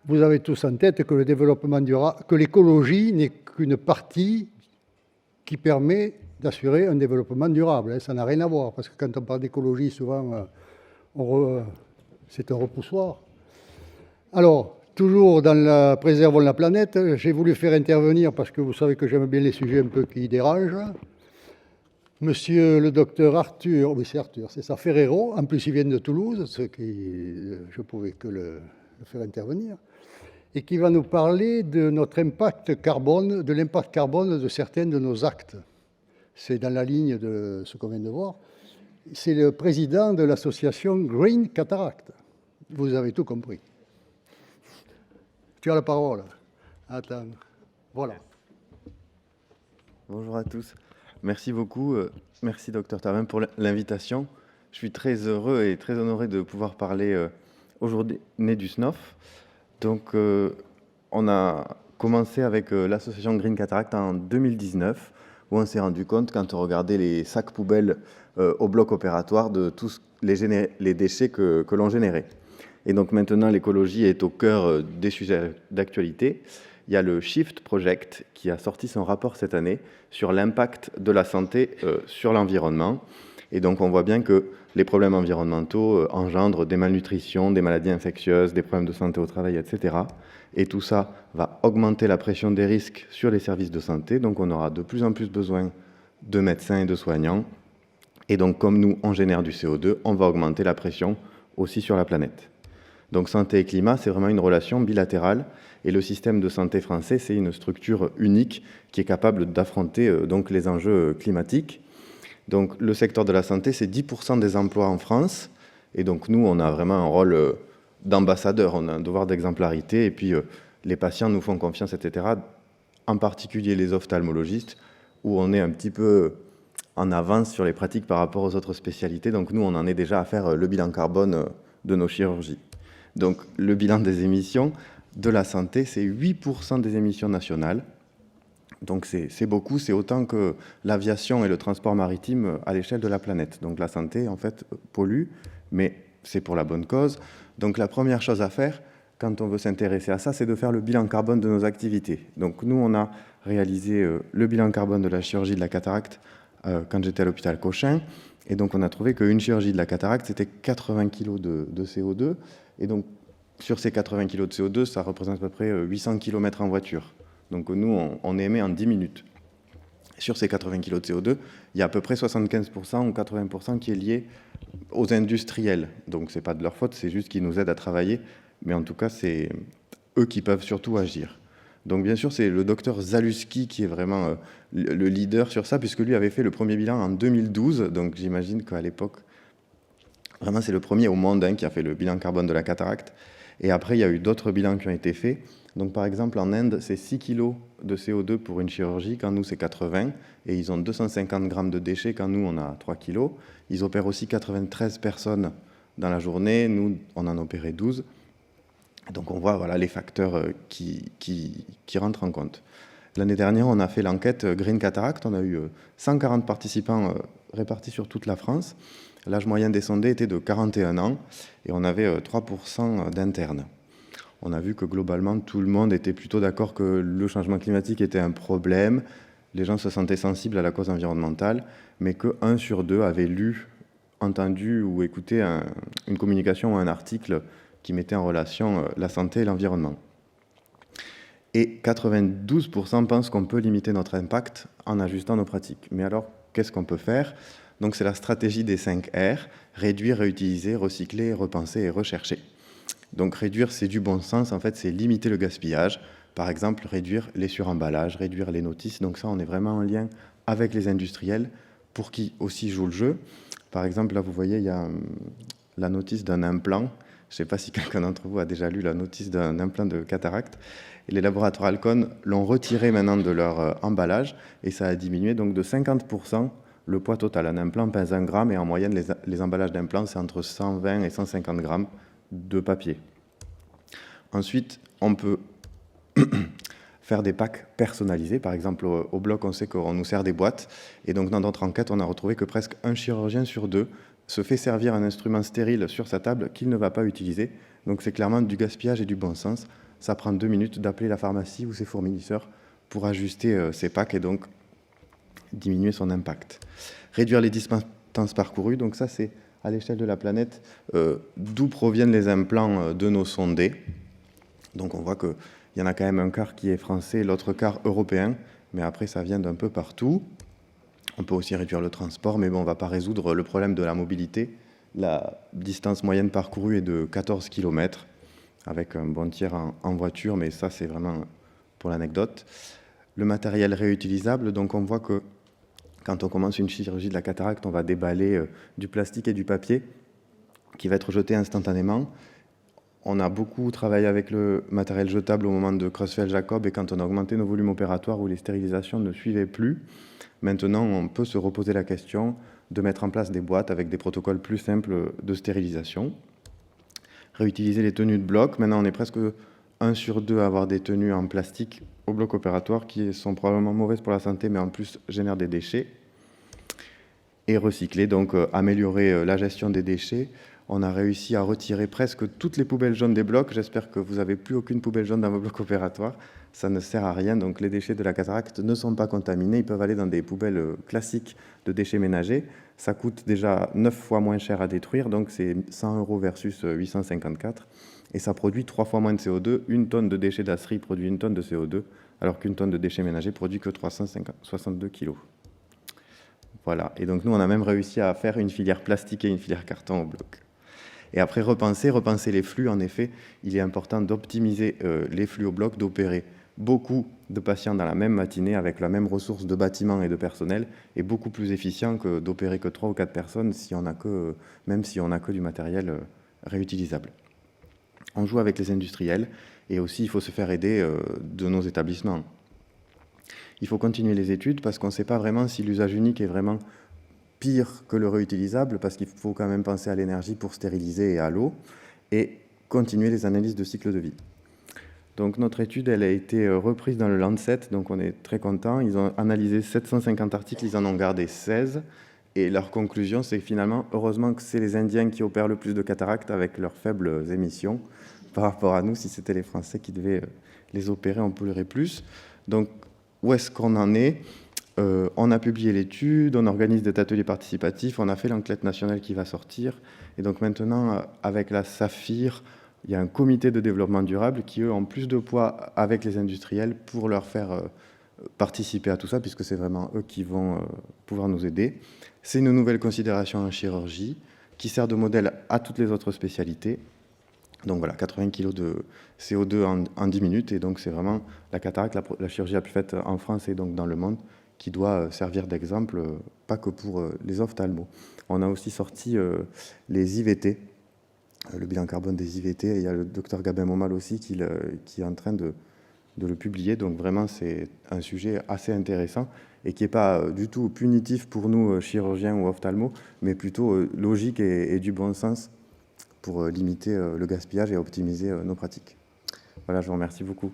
vous avez tous en tête que le développement durable, que l'écologie n'est qu'une partie qui permet d'assurer un développement durable. Ça n'a rien à voir, parce que quand on parle d'écologie, souvent, c'est un repoussoir. Alors, toujours dans la préservons la planète, j'ai voulu faire intervenir, parce que vous savez que j'aime bien les sujets un peu qui dérangent, Monsieur le docteur Arthur, oui c'est Arthur, c'est ça, Ferrero, en plus il vient de Toulouse, ce qui, je pouvais que le faire intervenir, et qui va nous parler de notre impact carbone, de l'impact carbone de certains de nos actes. C'est dans la ligne de ce qu'on vient de voir. C'est le président de l'association Green Cataract. Vous avez tout compris. Tu as la parole. Attends. Voilà. Bonjour à tous. Merci beaucoup. Merci, Dr Tarbin, pour l'invitation. Je suis très heureux et très honoré de pouvoir parler aujourd'hui du SNOF. Donc, on a commencé avec l'association Green Cataract en 2019, où on s'est rendu compte, quand on regardait les sacs poubelles au bloc opératoire, de tous les déchets que l'on générait. Et donc maintenant, l'écologie est au cœur des sujets d'actualité. Il y a le SHIFT Project qui a sorti son rapport cette année sur l'impact de la santé sur l'environnement. Et donc on voit bien que les problèmes environnementaux engendrent des malnutritions, des maladies infectieuses, des problèmes de santé au travail, etc. Et tout ça va augmenter la pression des risques sur les services de santé. Donc on aura de plus en plus besoin de médecins et de soignants. Et donc comme nous, on génère du CO2, on va augmenter la pression aussi sur la planète. Donc santé et climat, c'est vraiment une relation bilatérale. Et le système de santé français, c'est une structure unique qui est capable d'affronter donc les enjeux climatiques. Donc le secteur de la santé, c'est 10% des emplois en France. Et donc nous, on a vraiment un rôle d'ambassadeur, on a un devoir d'exemplarité. Et puis les patients nous font confiance, etc. En particulier les ophtalmologistes, où on est un petit peu en avance sur les pratiques par rapport aux autres spécialités. Donc nous, on en est déjà à faire le bilan carbone de nos chirurgies. Donc le bilan des émissions de la santé, c'est 8% des émissions nationales. Donc c'est beaucoup, c'est autant que l'aviation et le transport maritime à l'échelle de la planète. Donc la santé, en fait, pollue, mais c'est pour la bonne cause. Donc la première chose à faire, quand on veut s'intéresser à ça, c'est de faire le bilan carbone de nos activités. Donc nous, on a réalisé le bilan carbone de la chirurgie de la cataracte quand j'étais à l'hôpital Cochin. Et donc on a trouvé qu'une chirurgie de la cataracte, c'était 80 kg de CO2. Et donc, sur ces 80 kg de CO2, ça représente à peu près 800 km en voiture. Donc nous, on émet en 10 minutes. Sur ces 80 kg de CO2, il y a à peu près 75% ou 80% qui est lié aux industriels. Donc ce n'est pas de leur faute, c'est juste qu'ils nous aident à travailler. Mais en tout cas, c'est eux qui peuvent surtout agir. Donc bien sûr, c'est le docteur Zaluski qui est vraiment le leader sur ça, puisque lui avait fait le premier bilan en 2012. Donc j'imagine qu'à l'époque, vraiment, c'est le premier au monde qui a fait le bilan carbone de la cataracte. Et après, il y a eu d'autres bilans qui ont été faits. Donc, par exemple, en Inde, c'est 6 kg de CO2 pour une chirurgie, quand nous, c'est 80. Et ils ont 250 grammes de déchets, quand nous, on a 3 kg. Ils opèrent aussi 93 personnes dans la journée. Nous, on en opérait 12. Donc, on voit voilà, les facteurs qui rentrent en compte. L'année dernière, on a fait l'enquête Green Cataract. On a eu 140 participants répartis sur toute la France. L'âge moyen des sondés était de 41 ans et on avait 3% d'internes. On a vu que globalement, tout le monde était plutôt d'accord que le changement climatique était un problème, les gens se sentaient sensibles à la cause environnementale, mais que 1 sur 2 avait lu, entendu ou écouté une communication ou un article qui mettait en relation la santé et l'environnement. Et 92% pensent qu'on peut limiter notre impact en ajustant nos pratiques. Mais alors, qu'est-ce qu'on peut faire ? Donc c'est la stratégie des 5 R, réduire, réutiliser, recycler, repenser et rechercher. Donc réduire, c'est du bon sens, en fait, c'est limiter le gaspillage. Par exemple, réduire les suremballages, réduire les notices. Donc ça, on est vraiment en lien avec les industriels pour qui aussi jouent le jeu. Par exemple, là, vous voyez, il y a la notice d'un implant. Je ne sais pas si quelqu'un d'entre vous a déjà lu la notice d'un implant de cataracte. Et les laboratoires Alcon l'ont retiré maintenant de leur emballage et ça a diminué donc de 50% le poids total. Un implant pèse 1 gramme et en moyenne, les emballages d'implants, c'est entre 120 et 150 grammes de papier. Ensuite, on peut faire des packs personnalisés. Par exemple, au bloc, on sait qu'on nous sert des boîtes. Et donc, dans notre enquête, on a retrouvé que presque un chirurgien sur 2 se fait servir un instrument stérile sur sa table qu'il ne va pas utiliser. Donc, c'est clairement du gaspillage et du bon sens ça prend 2 minutes d'appeler la pharmacie ou ses fournisseurs pour ajuster ses packs et donc diminuer son impact. Réduire les distances parcourues, donc ça c'est à l'échelle de la planète, d'où proviennent les implants de nos sondés. Donc on voit qu'il y en a quand même un quart qui est français, l'autre quart européen, mais après ça vient d'un peu partout. On peut aussi réduire le transport, mais bon, on ne va pas résoudre le problème de la mobilité. La distance moyenne parcourue est de 14 km, avec un bon tiers en voiture, mais ça c'est vraiment pour l'anecdote. Le matériel réutilisable, donc on voit que quand on commence une chirurgie de la cataracte, on va déballer du plastique et du papier qui va être jeté instantanément. On a beaucoup travaillé avec le matériel jetable au moment de Creutzfeldt-Jakob et quand on a augmenté nos volumes opératoires où les stérilisations ne suivaient plus. Maintenant, on peut se reposer la question de mettre en place des boîtes avec des protocoles plus simples de stérilisation. Réutiliser les tenues de bloc. Maintenant, on est presque 1 sur 2 à avoir des tenues en plastique au bloc opératoire qui sont probablement mauvaises pour la santé, mais en plus génèrent des déchets. Et recycler, donc améliorer la gestion des déchets. On a réussi à retirer presque toutes les poubelles jaunes des blocs. J'espère que vous n'avez plus aucune poubelle jaune dans vos blocs opératoires. Ça ne sert à rien, donc les déchets de la cataracte ne sont pas contaminés. Ils peuvent aller dans des poubelles classiques de déchets ménagers. Ça coûte déjà 9 fois moins cher à détruire, donc c'est 100 € versus 854. Et ça produit 3 fois moins de CO2. Une tonne de déchets d'acerie produit 1 tonne de CO2, alors qu'une tonne de déchets ménagers produit que 362 kg. Voilà, et donc nous on a même réussi à faire une filière plastique et une filière carton au bloc. Et après repenser les flux, en effet, il est important d'optimiser les flux au bloc, d'opérer beaucoup de patients dans la même matinée avec la même ressource de bâtiments et de personnel, et beaucoup plus efficient que d'opérer que 3 ou 4 personnes même si on n'a que du matériel réutilisable. On joue avec les industriels et aussi il faut se faire aider de nos établissements. Il faut continuer les études parce qu'on ne sait pas vraiment si l'usage unique est vraiment pire que le réutilisable, parce qu'il faut quand même penser à l'énergie pour stériliser et à l'eau, et continuer les analyses de cycle de vie. Donc notre étude, elle a été reprise dans le Lancet, donc on est très content. Ils ont analysé 750 articles, ils en ont gardé 16, et leur conclusion, c'est que finalement, heureusement que c'est les Indiens qui opèrent le plus de cataractes avec leurs faibles émissions, par rapport à nous, si c'était les Français qui devaient les opérer, on polluerait plus. Donc, où est-ce qu'on en est ? On a publié l'étude, on organise des ateliers participatifs, on a fait l'enquête nationale qui va sortir. Et donc maintenant, avec la SAPHIR, il y a un comité de développement durable qui, eux, ont plus de poids avec les industriels pour leur faire participer à tout ça, puisque c'est vraiment eux qui vont pouvoir nous aider. C'est une nouvelle considération en chirurgie qui sert de modèle à toutes les autres spécialités. Donc voilà, 80 kg de CO2 en 10 minutes. Et donc c'est vraiment la cataracte, la chirurgie la plus faite en France et donc dans le monde, qui doit servir d'exemple, pas que pour les ophtalmos. On a aussi sorti les IVT, le bilan carbone des IVT, et il y a le docteur Gabin Momal aussi qui est en train de le publier. Donc vraiment, c'est un sujet assez intéressant et qui n'est pas du tout punitif pour nous, chirurgiens ou ophtalmos, mais plutôt logique et du bon sens pour limiter le gaspillage et optimiser nos pratiques. Voilà, je vous remercie beaucoup.